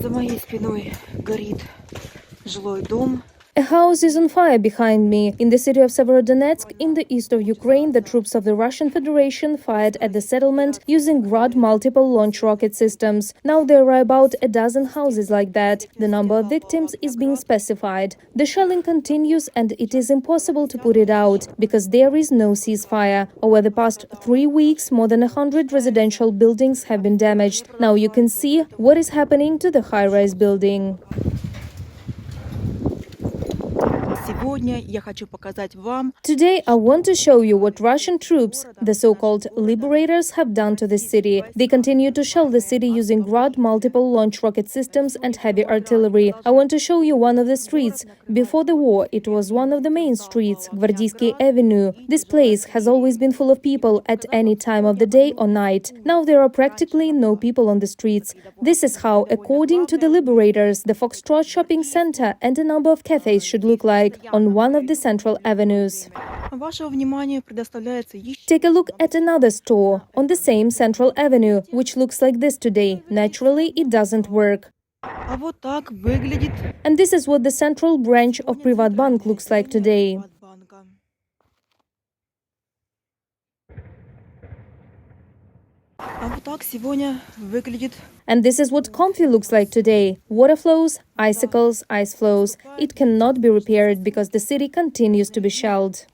За моей спиной горит жилой дом. A house is on fire behind me. In the city of Severodonetsk, in the east of Ukraine, the troops of the Russian Federation fired at the settlement using Grad multiple launch rocket systems. Now there are about a dozen houses like that. The number of victims is being specified. The shelling continues and it is impossible to put it out because there is no ceasefire. Over the past 3 weeks, more than 100 residential buildings have been damaged. Now you can see what is happening to the high-rise building. Today, I want to show you what Russian troops, the so-called liberators, have done to this city. They continue to shell the city using Grad multiple launch rocket systems and heavy artillery. I want to show you one of the streets. Before the war, it was one of the main streets, Gvardeyski Avenue. This place has always been full of people at any time of the day or night. Now there are practically no people on the streets. This is how, according to the liberators, the Foxtrot shopping center and a number of cafes should look like on one of the central avenues. Take a look at another store on the same central avenue, which looks like this today. Naturally, it doesn't work. And this is what the central branch of Privatbank looks like today. And this is what Comfy looks like today. Water flows, icicles, ice flows. It cannot be repaired because the city continues to be shelled.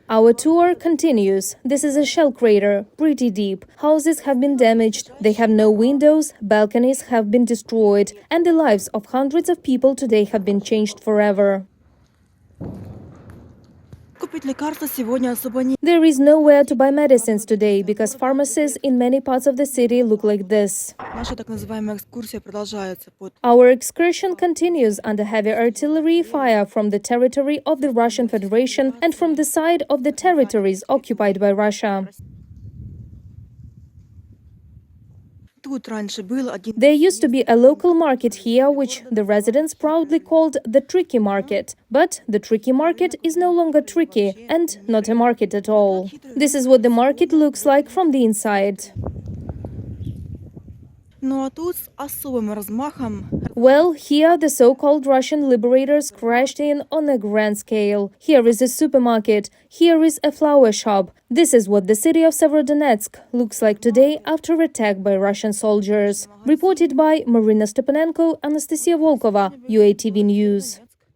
Our tour continues. This is a shell crater, pretty deep. Houses have been damaged, they have no windows, balconies have been destroyed, and the lives of hundreds of people today have been changed forever. There is nowhere to buy medicines today because pharmacies in many parts of the city look like this. Our excursion continues under heavy artillery fire from the territory of the Russian Federation and from the side of the territories occupied by Russia. There used to be a local market here, which the residents proudly called the Tricky Market. But the Tricky Market is no longer tricky and not a market at all. This is what the market looks like from the inside. Well, here the so-called Russian liberators crashed in on a grand scale. Here is a supermarket, here is a flower shop. This is what the city of Severodonetsk looks like today after attack by Russian soldiers. Reported by Marina Stepanenko, Anastasia Volkova, UATV News.